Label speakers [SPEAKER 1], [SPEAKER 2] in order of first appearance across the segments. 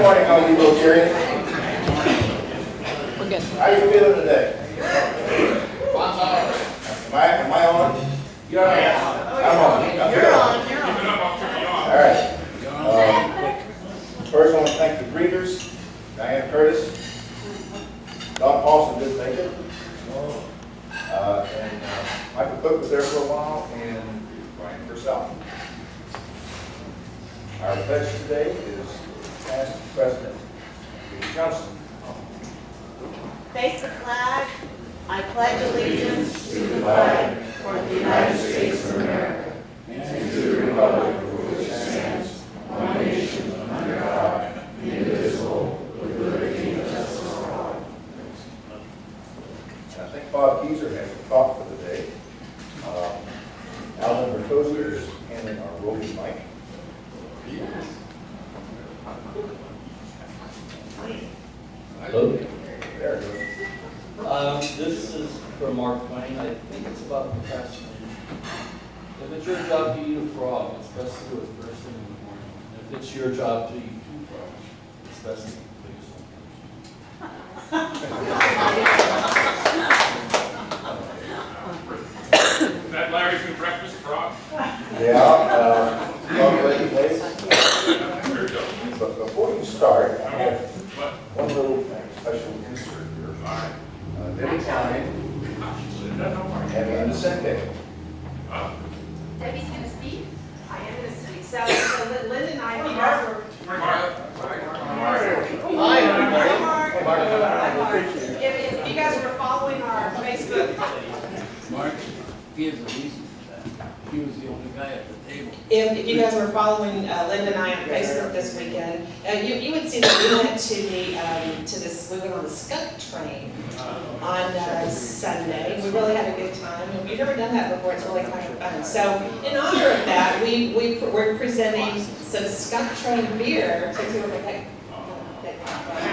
[SPEAKER 1] morning, how are you, Rotary?
[SPEAKER 2] We're good.
[SPEAKER 1] How are you feeling today? Am I on? You're on. I'm on. You're on. All right. First, I want to thank the greeters, Diane Curtis. Don Paulson didn't make it. And Michael Cook was there for a while, and Brian Purcell. Our pledge today is past President Johnson.
[SPEAKER 3] Face the flag. I pledge allegiance to the flag of the United States of America and to the republic for which it stands, one nation under God, indivisible, with liberty and justice for all.
[SPEAKER 1] And I think Bob Keyser has a thought for the day. Alan Bertosier is handling our roving mic.
[SPEAKER 4] Hello.
[SPEAKER 1] There it goes.
[SPEAKER 4] This is for Mark Twain. I think it's about procrastination. If it's your job to eat a frog, it's best to do it first thing in the morning. If it's your job to eat 2 frogs, it's best to eat the biggest one.
[SPEAKER 5] Is that Larry's new breakfast frog?
[SPEAKER 1] Yeah, ready, please.
[SPEAKER 5] There you go.
[SPEAKER 1] But before you start, I have
[SPEAKER 5] What?
[SPEAKER 1] one little thing, special insert here.
[SPEAKER 5] All right.
[SPEAKER 1] Debbie Klein
[SPEAKER 5] Linda, how are you?
[SPEAKER 1] and Linda Sente.
[SPEAKER 3] Debbie's going to speak. I am going to speak. So Linda and I, you guys were. Hi, Mark. If you guys were following our Facebook.
[SPEAKER 6] Mark, he has a reason for that. He was the only guy at the table.
[SPEAKER 7] If you guys were following Linda and I on Facebook this weekend, you would see that we went we went on the skunk train on Sunday. We really had a good time. If you've never done that before, it's really kind of fun. So in honor of that, we're presenting some skunk train beer. So see what they take.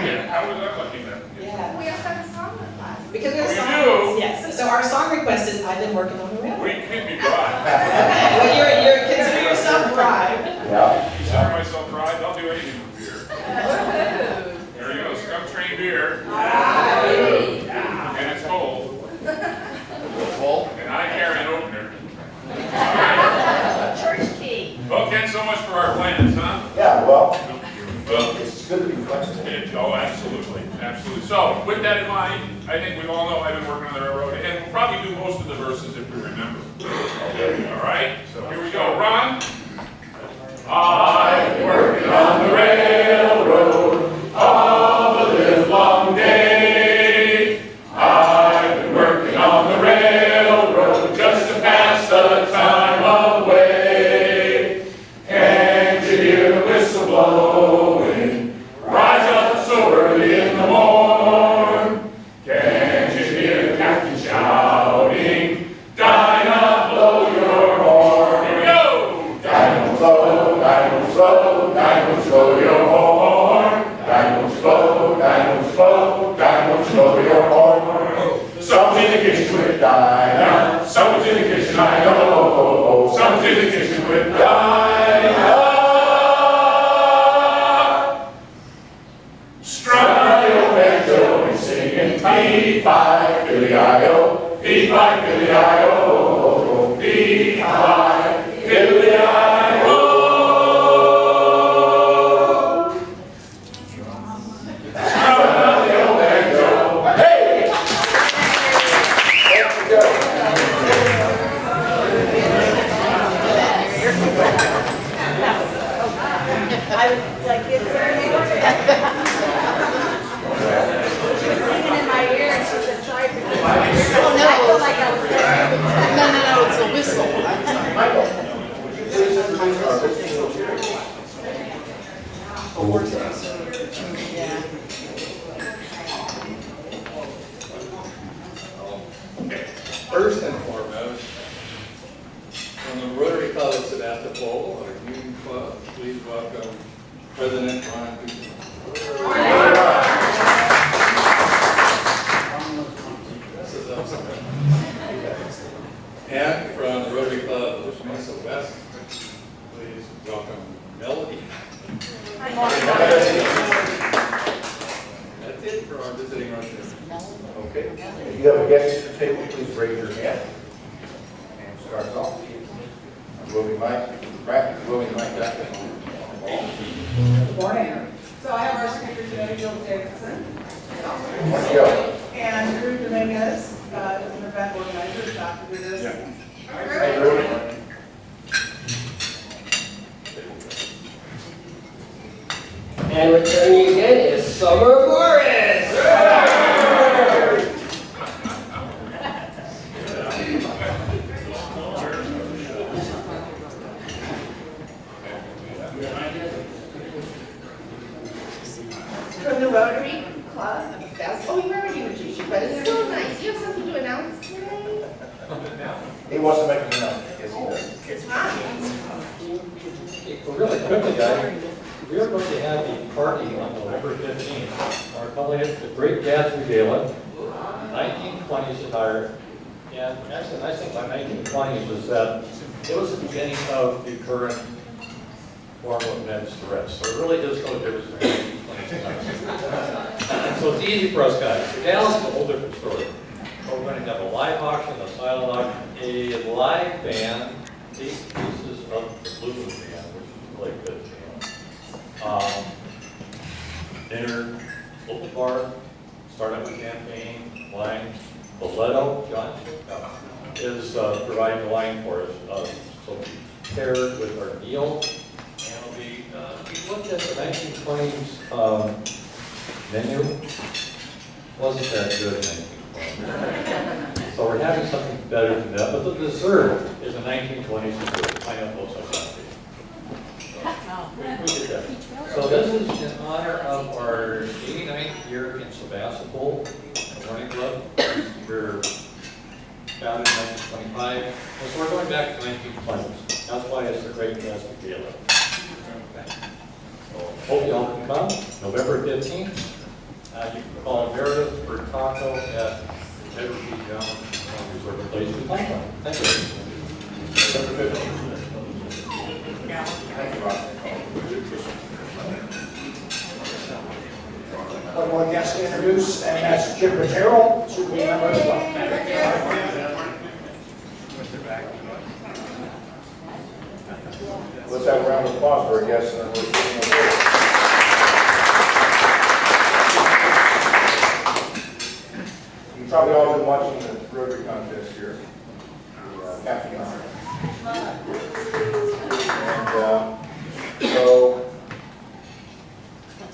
[SPEAKER 5] Yeah, how was I looking at?
[SPEAKER 7] Yeah.
[SPEAKER 3] We also have a song with us.
[SPEAKER 7] Because we have
[SPEAKER 5] We
[SPEAKER 7] songs.
[SPEAKER 5] do?
[SPEAKER 7] Yes. So our song request is I've been working on the railroad.
[SPEAKER 5] We could be bribed.
[SPEAKER 7] Okay. Well, you're consider yourself bribed.
[SPEAKER 1] Yeah.
[SPEAKER 5] Consider myself bribed. I'll do anything with beer. There you go, Skunk Train beer. And it's cold. And I carry an opener.
[SPEAKER 3] Church key.
[SPEAKER 5] Okay, so much for our plans, huh?
[SPEAKER 1] Yeah, well,
[SPEAKER 5] Well,
[SPEAKER 1] it's good to be flexible.
[SPEAKER 5] oh, absolutely, absolutely. So, with that in mind, I think we all know I've been working on the railroad, and we'll probably do most of the verses if we remember. All right, so here we go. Ron? I'm working on the railroad all the live long day. I've been working on the railroad just to pass the time away. Can't you hear the whistle blowing? Rise up so early in the morn. Can't you hear the captain shouting? Dinah, blow your horn. Here we go.
[SPEAKER 1] Diamonds blow, diamonds blow, diamonds blow your horn. Diamonds blow, diamonds blow, diamonds blow your horn.
[SPEAKER 5] Someone's in the kitchen with
[SPEAKER 1] Dinah,
[SPEAKER 5] Someone's in the kitchen, I know. Someone's in the kitchen with
[SPEAKER 1] Dinah.
[SPEAKER 5] Strike your banjo and singing fee-fi, Philly-I-O, fee-fi, Philly-I-O, fee-fi, Philly-I-O. Strike your banjo.
[SPEAKER 1] Hey! There you go.
[SPEAKER 3] I was like, it's she was singing in my ear and she said, sorry for this. I feel like I was there.
[SPEAKER 2] No, it's a whistle. I'm sorry.
[SPEAKER 1] Michael, would you please introduce our visiting Rotary?
[SPEAKER 4] First and foremost, from the Rotary Club of Sebastopol, our union club, please welcome President Ron Cooper. This is upset. And from the Rotary Club of Mesa West, please welcome Melody.
[SPEAKER 3] Hi, Mark.
[SPEAKER 1] Okay. If you have a guest at the table, please raise your hand. And start off. Moving mic, moving mic back.
[SPEAKER 8] Good morning. So I have our speaker today, Jill Davidson.
[SPEAKER 1] Let's go.
[SPEAKER 8] And Drew Dominguez, is an event organizer, Dr. Davis.
[SPEAKER 1] Hey, Drew.
[SPEAKER 9] And returning again is Summer Morris.
[SPEAKER 3] From the Rotary Club of Sebastopol. Oh, we already introduced you, but it's so nice. You have something to announce today?
[SPEAKER 1] He wants to make an announcement. Yes, he does.
[SPEAKER 3] It's fine.
[SPEAKER 10] Well, really quickly, guys, we are going to have a party on November 15th. We're calling it the Great Gatsby Gala, 1920s attire. And actually, the nice thing about 1920s is that it was the beginning of the current form of men's dress. So it really is no difference between 1920s and 1920s. So it's easy for us guys. The gala's a whole different story. We're going to have a live auction, a silent auction, a live band, 8 pieces of the blues band, which is really good. Dinner, local bar, start out with champagne, wine. Boleto, John, is providing the wine for us. So we paired with our meal, and we looked at the 1920s menu. Wasn't that good in 1920s. So we're having something better than that, but the dessert is a 1920s dessert, pineapple sauce. So this is in honor of our 89th year in Sebastopol Running Club. We're founded in 1925, and so we're going back to 1920s. That's why it's the Great Gatsby Gala. So hope you all can come, November 15th. You can call Meredith for taco at Edward P. Jones Resort Place in Tonga. Thank you.
[SPEAKER 1] November 15th. Thank you, Rob.
[SPEAKER 8] One more guest to introduce, and that's Jim Patero, should be a member as well.
[SPEAKER 1] Let's have a round of applause for our guests and then we're giving them a You've probably all been watching the Rotary contest here. Happy honor. And so,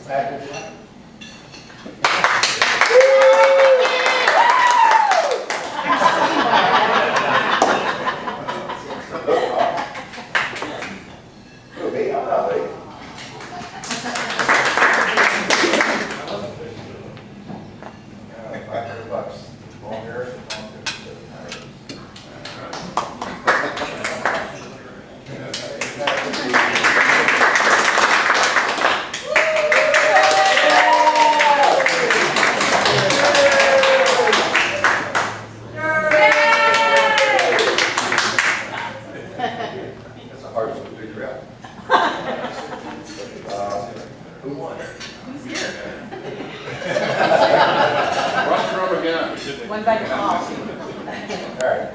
[SPEAKER 1] package.
[SPEAKER 3] One bite of coffee.
[SPEAKER 1] All right,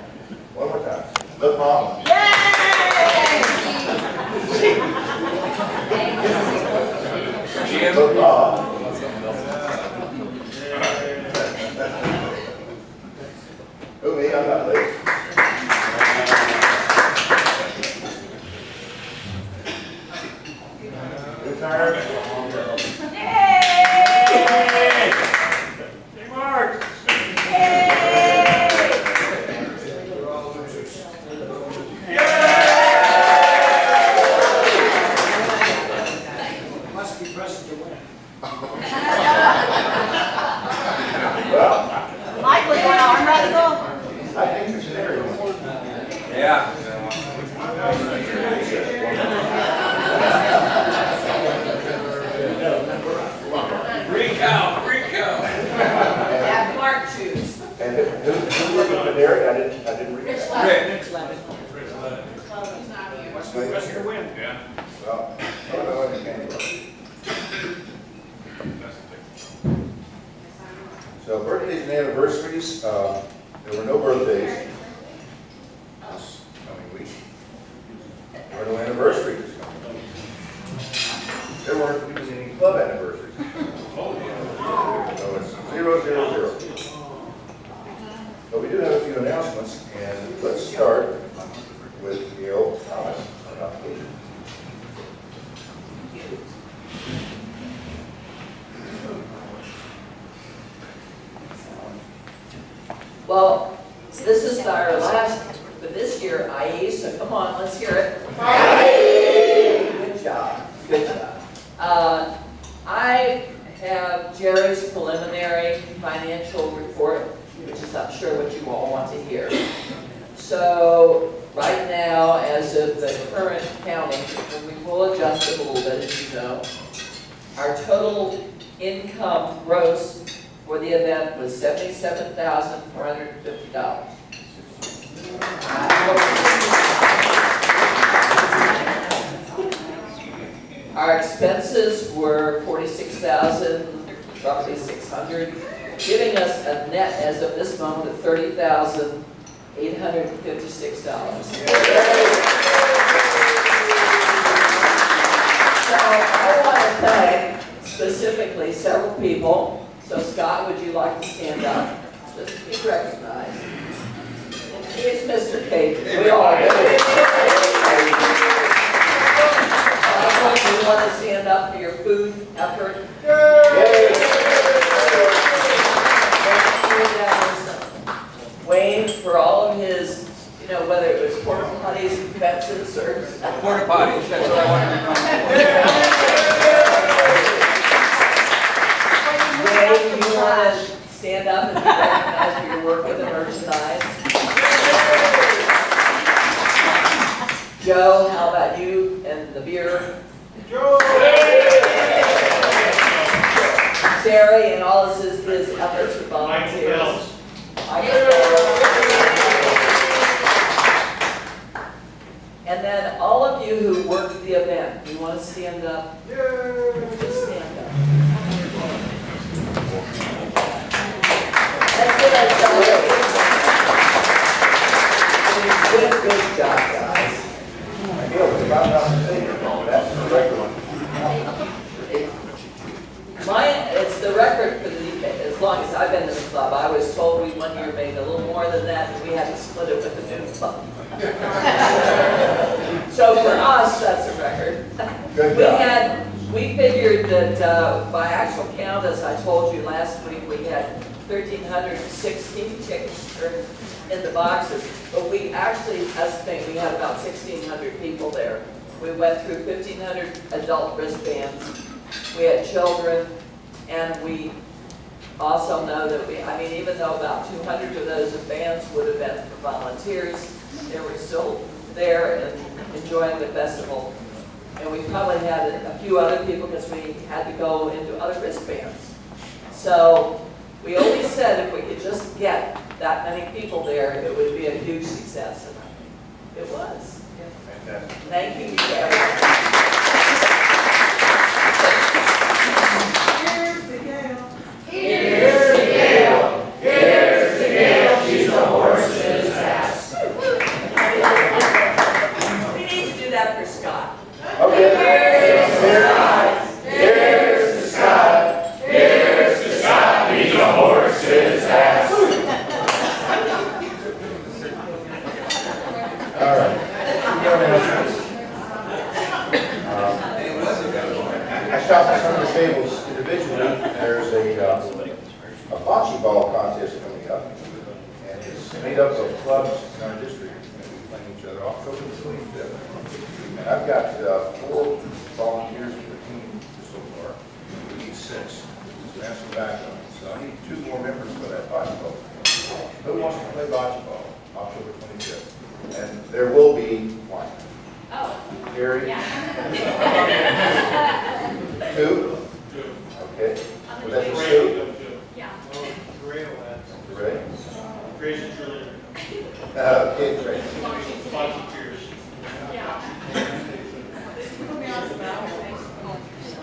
[SPEAKER 1] one more time. Look, Mom.
[SPEAKER 3] Yay!
[SPEAKER 1] Look, Mom. Who, me? I'm not late. Who's tired?
[SPEAKER 3] Michael, you want to arm wrestle?
[SPEAKER 1] I think there's an area.
[SPEAKER 5] Yeah. Freak out.
[SPEAKER 3] Yeah, Mark choose.
[SPEAKER 1] And who was the Derek? I didn't read that.
[SPEAKER 8] What's the rest of your win?
[SPEAKER 5] Yeah.
[SPEAKER 1] Well, I don't know what it came from. and anniversaries. There were no birthdays this coming week. There were no anniversaries this coming week. There weren't even any club anniversaries. So it's 0, 0, 0. But we do have a few announcements, and let's start with Gail Thomas.
[SPEAKER 3] Well, this is our last for this year, IE, so come on, let's hear it. Good job, good job. I have Jerry's preliminary financial report, which is I'm sure what you all want to hear. So right now, as of the current counting, and we will adjust it a little bit, as you know, our total income gross for the event was $77,450. Our expenses were $46,000, roughly $600, giving us a net as of this moment of $30,856. So I want to thank specifically several people. So Scott, would you like to stand up? Just be recognized. Here's Mr. Cage. We all do. You want to stand up for your food effort? Wayne, for all of his, you know, whether it was porta potties, fences, or
[SPEAKER 6] Porta potties, that's what I wanted to know.
[SPEAKER 3] Wayne, you want to stand up and be recognized for your work with the merchandise? Joe, how about you and the beer? Terry and all of his efforts with volunteers. And then all of you who worked the event, you want to stand up? Just stand up. That's good. Good job, guys. It's the record for as long as I've been in the club. I was told we one year made a little more than that, and we had to split it with the new club. So for us, that's a record. We figured that by actual count, as I told you last week, we had 1,316 tickets in the boxes, but we actually estimate we had about 1,600 people there. We went through 1,500 adult wristbands. We had children, and we also know that even though about 200 of those bands would have been for volunteers, they were still there and enjoying the festival. And we probably had a few other people because we had to go into other wristbands. So we always said if we could just get that many people there, it would be a huge success. And it was.
[SPEAKER 1] Fantastic.
[SPEAKER 3] Thank you to everyone.
[SPEAKER 8] Here's the Gale.
[SPEAKER 5] Here's the Gale, she's a horse's ass.
[SPEAKER 3] We need to do that for Scott.
[SPEAKER 1] Okay.
[SPEAKER 5] Here's the Scott, here's the Scott, he's a horse's ass.
[SPEAKER 1] All right. I stopped at some of the tables individually. There's a bocce ball contest coming up, and it's made up of clubs in our district. We'll be playing each other October 25th. And I've got 4 volunteers for the team so far. We need 6. So that's the backup. So I need 2 more members for that bocce ball. Who wants to play bocce ball October 25th? And there will be one.
[SPEAKER 3] Oh.
[SPEAKER 1] Gary?
[SPEAKER 3] Yeah.
[SPEAKER 1] 2? Okay. Was that just 2?
[SPEAKER 3] Yeah.
[SPEAKER 1] Ray? Okay, great.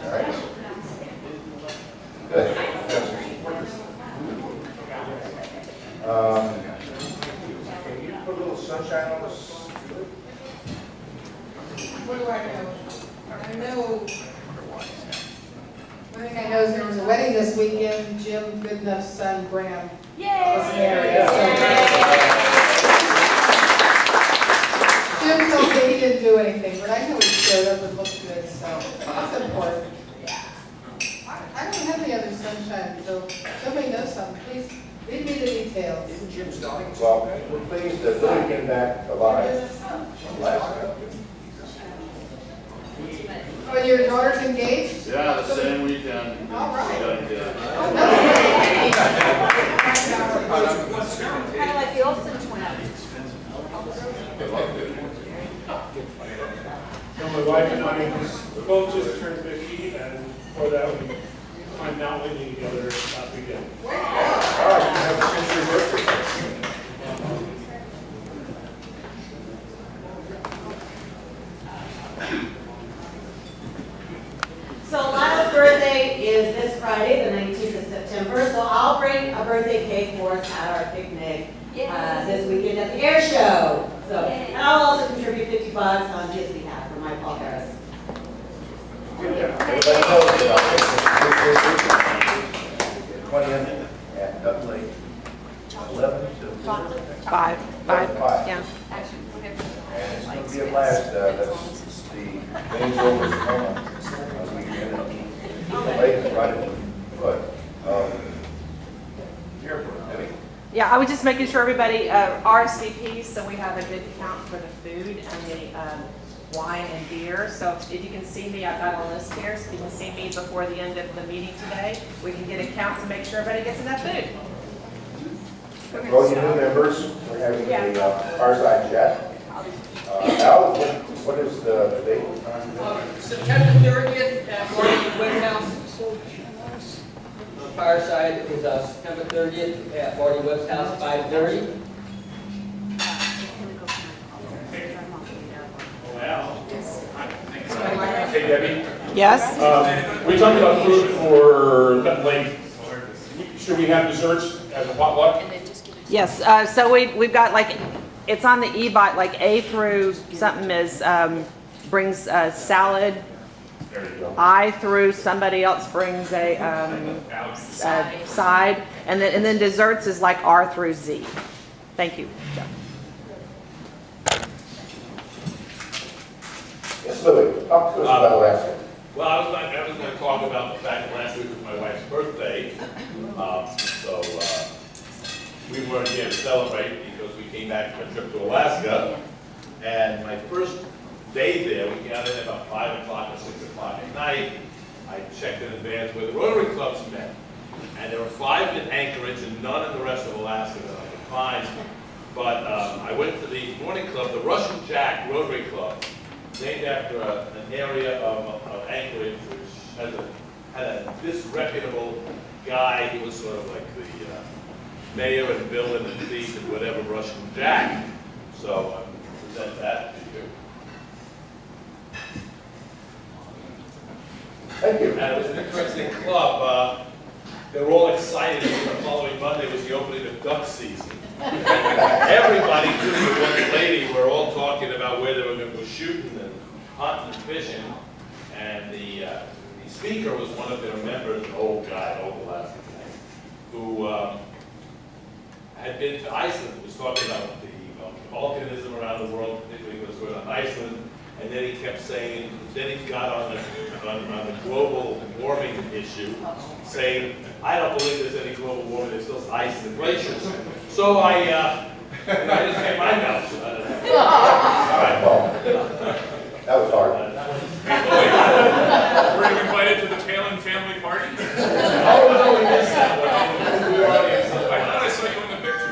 [SPEAKER 1] All right. Good.
[SPEAKER 8] What do I know? I know. One thing I know is there was a wedding this weekend. Jim Goodenoug's son, Graham, was married. Jim told me he didn't do anything, but I know he showed up and looked good, so that's important. I don't have any other sunshine, so if somebody knows something, please read me the details.
[SPEAKER 1] Well, we're pleased that Billy came back alive from last night.
[SPEAKER 8] Oh, your daughter's engaged?
[SPEAKER 5] Yeah, the same weekend.
[SPEAKER 8] All right.
[SPEAKER 3] Kind of like the Olsen twins.
[SPEAKER 11] So my wife and I, we both just turned 50, and for that we climbed Mount Whitney together last weekend.
[SPEAKER 1] All right, you have a century birthday.
[SPEAKER 3] So Lila's birthday is this Friday, the 19th of September, so I'll bring a birthday cake for us at our picnic this weekend at the air show. So, and I'll also contribute $50 on his behalf for my Paul Harris.
[SPEAKER 1] Everybody knows about this. 20th at Dutton Lake, 11 to
[SPEAKER 2] 5.
[SPEAKER 1] 5.
[SPEAKER 2] Yeah.
[SPEAKER 1] And it's going to be a blast. That's the main goal is home. The lake is right at the foot of the airport. Debbie?
[SPEAKER 2] Yeah, I was just making sure everybody RSVPs, so we have a good count for the food and the wine and beer. So if you can see me, I've got a list here, so if you can see me before the end of the meeting today, we can get a count to make sure everybody gets enough food.
[SPEAKER 1] For all you new members, we're having a fireside chat. Al, what is the date?
[SPEAKER 9] September 30th at Marty Webb House. Fireside is September 30th at Marty Webb's house, 5:30.
[SPEAKER 5] Wow. Hey, Debbie.
[SPEAKER 2] Yes?
[SPEAKER 5] We talked about food for Dutton Lake. Should we have desserts as a potluck?
[SPEAKER 2] Yes, so we've got like, it's on the e-bot, like A through something is, brings salad.
[SPEAKER 5] There you go.
[SPEAKER 2] I through somebody else brings a side, and then desserts is like R through Z. Thank you, Jeff.
[SPEAKER 1] Yes, Louis, talk to us about Alaska.
[SPEAKER 5] Well, I was going to talk about the fact that last week was my wife's birthday. So we weren't here to celebrate because we came back from a trip to Alaska. And my first day there, we got in about 5 o'clock or 6 o'clock at night. I checked in advance where the Rotary clubs met. And there were 5 in Anchorage and none in the rest of Alaska that I could find. But I went to the morning club, the Russian Jack Rotary Club, named after an area of Anchorage which had a disreputable guy. He was sort of like the mayor and villain and thief and whatever, Russian Jack. So I present that to you.
[SPEAKER 1] Thank you.
[SPEAKER 5] And it was an interesting club. They were all excited because the following Monday was the opening of duck season. Everybody, including the one lady, were all talking about where they were going to go shooting and hunting and fishing. And the speaker was one of their members, an old guy, an old Alaskan guy, who had been to Iceland, was talking about the volcanism around the world, particularly what was going on in Iceland. And then he kept saying, then he got on the global warming issue, saying, I don't believe there's any global warming, there's still ice in the glaciers. So I just came my mouth shut. All right,
[SPEAKER 1] Well, that was hard.
[SPEAKER 5] Were you invited to the Talon family party? Oh, no, we missed that one. I thought I saw you in the picture.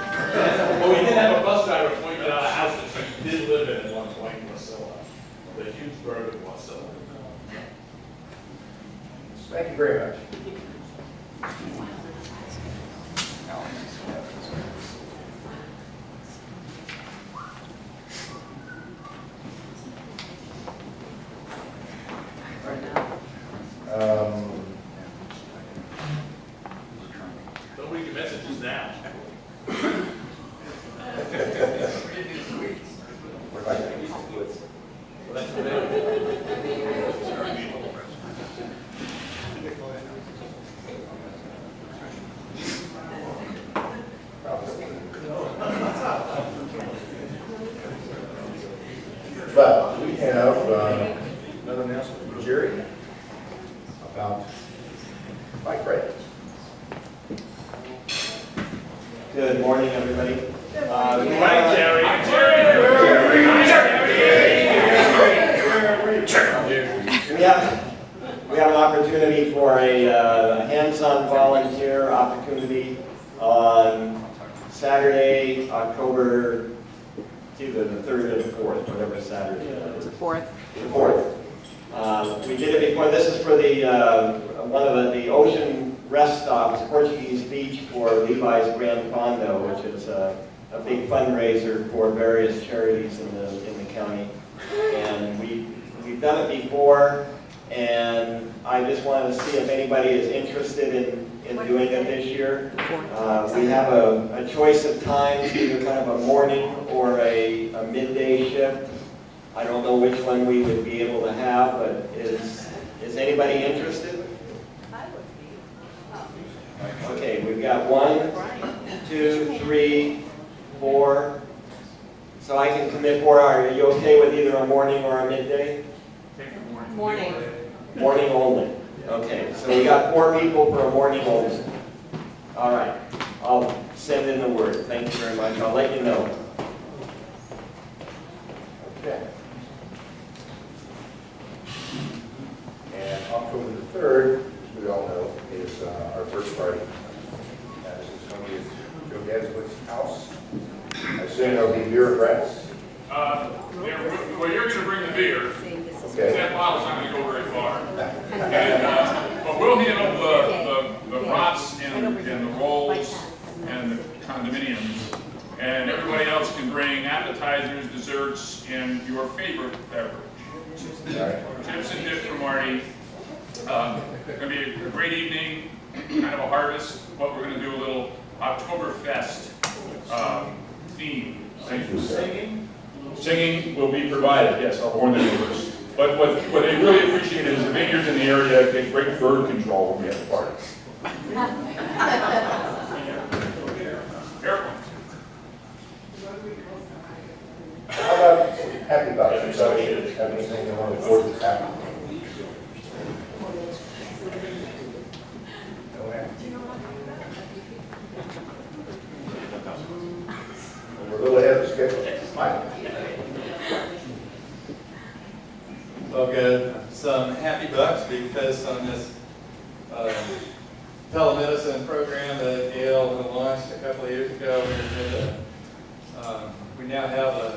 [SPEAKER 5] Well, we did have a bus driver pointing out a house that she did live in at one point in Priscilla. The huge bourbon was so.
[SPEAKER 1] Thank you very much.
[SPEAKER 5] Don't read your messages now.
[SPEAKER 1] We're like,
[SPEAKER 5] Well, that's today.
[SPEAKER 1] have another announcement from Jerry about bike rides.
[SPEAKER 12] Good morning, everybody. We have an opportunity for a hands-on volunteer opportunity on Saturday, October, it's either the 3rd or the 4th, whatever Saturday it is.
[SPEAKER 2] The 4th.
[SPEAKER 12] The 4th. We did it before. This is for the one of the ocean rest stops, Portuguese Beach, for Levi's Grand Fondo, which is a big fundraiser for various charities in the county. And we've done it before, and I just wanted to see if anybody is interested in doing it this year. We have a choice of times, either kind of a morning or a midday shift. I don't know which one we would be able to have, but is anybody interested?
[SPEAKER 3] I would be.
[SPEAKER 12] Okay, we've got 1, 2, 3, 4. So I can commit 4 hours. Are you okay with either a morning or a midday?
[SPEAKER 3] Morning.
[SPEAKER 12] Morning only. Okay, so we got 4 people for a morning only. All right, I'll send in the word. Thank you very much. I'll let you know.
[SPEAKER 1] Okay. And October the 3rd, as we all know, is our first party. This is going to be at Joe Gadswood's house. I assume there'll be beer and brass.
[SPEAKER 5] Well, you're going to bring the beer.
[SPEAKER 1] Okay.
[SPEAKER 5] That bottle's not going to go very far. But we'll handle the brats and the rolls and the condominiums. And everybody else can bring appetizers, desserts, and your favorite beverage. Chips and dip for Marty. It's going to be a great evening, kind of a harvest, but we're going to do a little Oktoberfest theme.
[SPEAKER 1] Thank you, sir.
[SPEAKER 5] Singing will be provided, yes, I'll warn the neighbors. But what they really appreciate is the vineyards in the area get great bird control when we have the party. Careful.
[SPEAKER 1] How about happy bucks? Somebody have anything they want to report that's happening? No happy. We're a little ahead of schedule. Mike?
[SPEAKER 10] Well, good. Some happy bucks because on this telemedicine program that Gail launched a couple of years ago, we now have an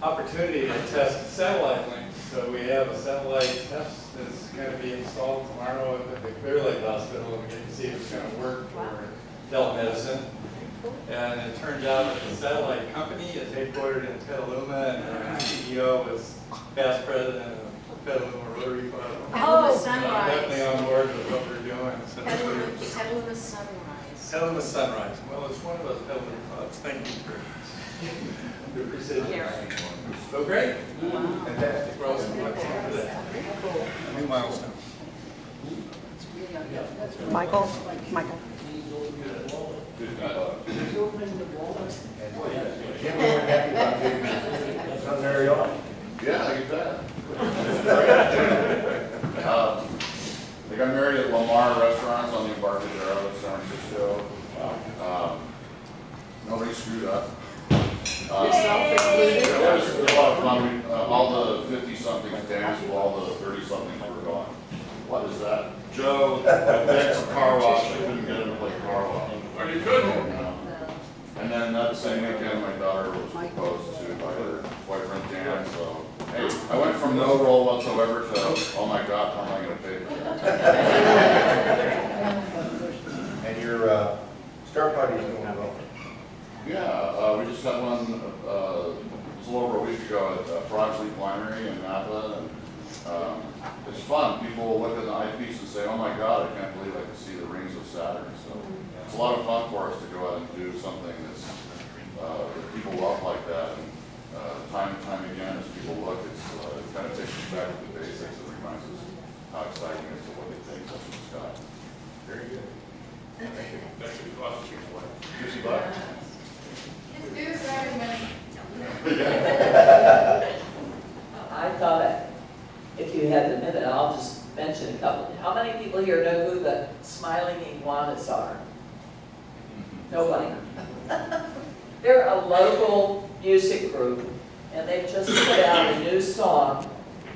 [SPEAKER 10] opportunity to test satellite links. So we have a satellite test that's going to be installed tomorrow at the Clear Lake Hospital, and we get to see if it's going to work for telemedicine. And it turns out that the satellite company is headquartered in Petaluma, and their CEO is past president of Petaluma Rotary Club.
[SPEAKER 3] Oh,
[SPEAKER 10] I'm definitely on board with what we're doing. So
[SPEAKER 3] Petaluma Sunrise.
[SPEAKER 10] Petaluma Sunrise. Well, it's one of those Petaluma clubs. Thank you for your precision. So great. Fantastic. We're also going to for that. New milestone.
[SPEAKER 2] Michael.
[SPEAKER 1] Jim, we were happy about getting son married off.
[SPEAKER 13] Yeah, you bet. They got married at Lamar Restaurants on the Embarcadero in San Francisco. Nobody screwed up. It was a lot of fun. All the 50-somethings danced while all the 30-somethings were gone. What is that? Joe, that's a car wash. I couldn't get him to play car wash.
[SPEAKER 5] Are you good?
[SPEAKER 13] And then that same weekend, my daughter was proposed to by her boyfriend Dan. So, hey, I went from no role whatsoever to, oh my God, how am I going to pay for that?
[SPEAKER 1] And your start party is going well.
[SPEAKER 13] Yeah, we just had one a little over a week ago at Frog Leap Winery in Napa, and it's fun. People look at the eyepiece and say, "Oh my God, I can't believe I can see the rings of Saturn." So it's a lot of fun for us to go out and do something that's that people love like that. And time and time again, as people look, it kind of takes us back to the basics and reminds us how exciting it is to what they think up in the sky.
[SPEAKER 1] Very good.
[SPEAKER 5] That should be cost you for
[SPEAKER 1] $50.
[SPEAKER 8] Just do this for every minute.
[SPEAKER 9] I thought
[SPEAKER 3] if you had the minute, I'll just mention a couple. How many people here know who the Smiling Iguanas are? Nobody. They're a local music group, and they've just put out a new song,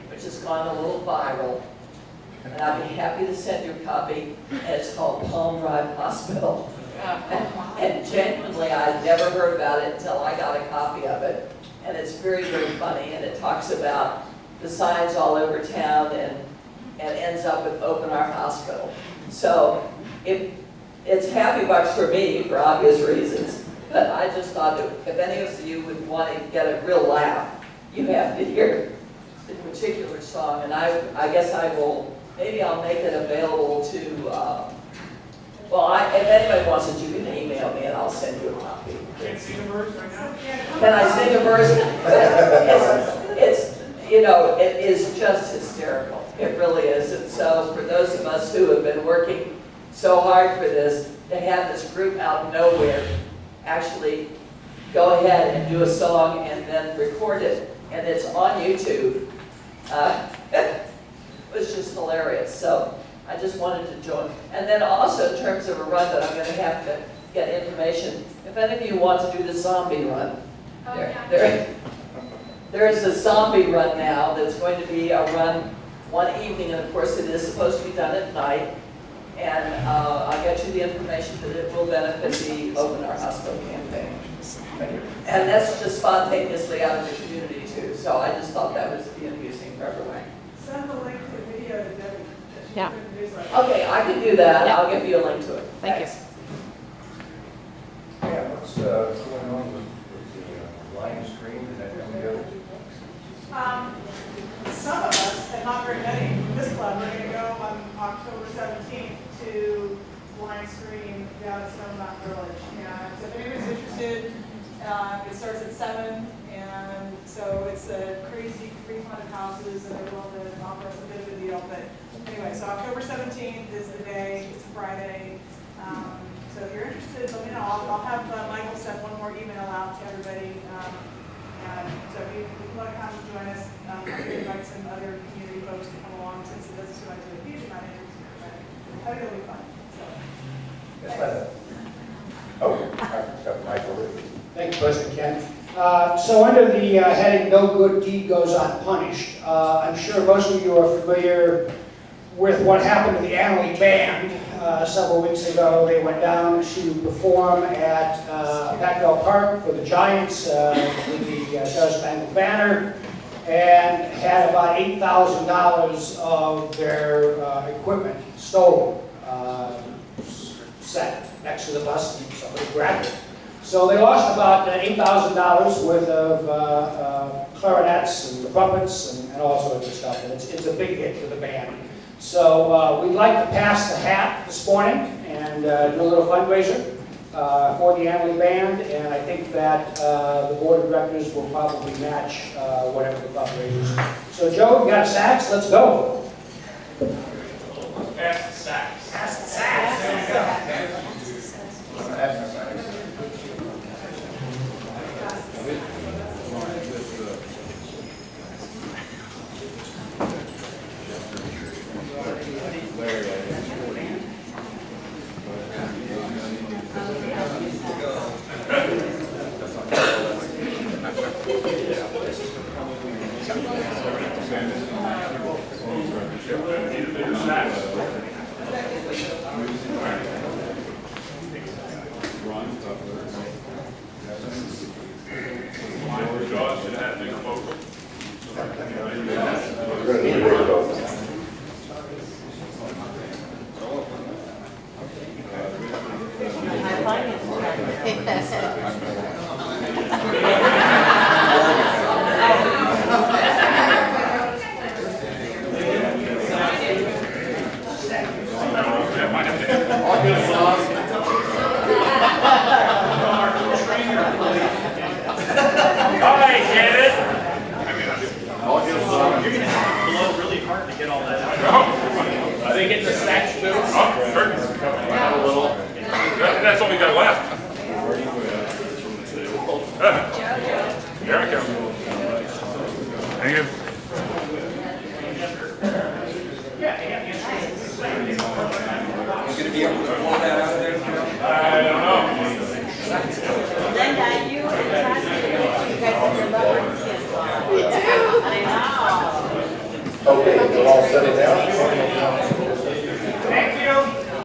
[SPEAKER 3] which has gone a little viral. And I'd be happy to send you a copy, and it's called Palm Drive Hospital. And genuinely, I'd never heard about it until I got a copy of it. And it's very, very funny, and it talks about the signs all over town and ends up with Open Our Hospital. So it's happy bucks for me for obvious reasons, but I just thought that if any of you would want to get a real laugh, you have to hear the particular song. And I guess I will, maybe I'll make it available to, if anybody wants it, you can email me and I'll send you a copy.
[SPEAKER 11] Can't sing a verse right now?
[SPEAKER 3] Can I sing a verse? It is just hysterical. It really is. And so for those of us who have been working so hard for this, to have this group out of nowhere actually go ahead and do a song and then record it, and it's on YouTube. It was just hilarious. So I just wanted to join. And then also in terms of a run that I'm going to have to get information, if any of you want to do the zombie run, there is a zombie run now that's going to be a run one evening, and of course it is supposed to be done at night. And I'll get you the information that it will benefit the Open Our Hospital campaign. And that's just spontaneously out of the community too. So I just thought that was the amusing for everyone.
[SPEAKER 8] Send the link to the video to Debbie.
[SPEAKER 2] Yeah.
[SPEAKER 3] Okay, I can do that.
[SPEAKER 2] Yeah.
[SPEAKER 3] I'll give you a link to it.
[SPEAKER 2] Thank you.
[SPEAKER 1] Yeah, what's going on with the line screen and that coming together?
[SPEAKER 8] Some of us, and not very many from this club, are going to go on October 17th to Lion Screen down at Stone Mountain Village. And so if anybody's interested, it starts at 7, and so it's a crazy, free haunted houses, and they're willing to offer us a bit of a deal. But anyway, so October 17th is the day. It's a Friday. So if you're interested, let me know. I'll have Michael send one more email out to everybody. And so if you want to come and join us, I can invite some other community folks to come along, since it doesn't seem like there's a huge amount of interest here, but I think it'll be fun. So,
[SPEAKER 1] Yes, madam. Oh, I've got Michael with me.
[SPEAKER 14] Thank you, President Kent. So under the heading, No Good Deed Goes Unpunished, I'm sure most of you are familiar with what happened to the Annalee Band several weeks ago. They went down to perform at Packville Park for the Giants with the Star Spangled Banner, and had about $8,000 of their equipment stolen, set next to the bus, and somebody grabbed it. So they lost about $8,000 worth of clarinets and trumpets and all sorts of stuff, and it's a big hit for the band. So we'd like to pass the hat this morning and do a little fundraiser for the Annalee Band, and I think that the Board of Directors will probably match whatever the fundraiser is. So Joe, you got a sax? Let's go.
[SPEAKER 11] Pass the sax.
[SPEAKER 14] Pass the sax.
[SPEAKER 1] There you go. That's nice. We're going to need a bigger boat.
[SPEAKER 5] That's all we got left. Here I come. Hang it.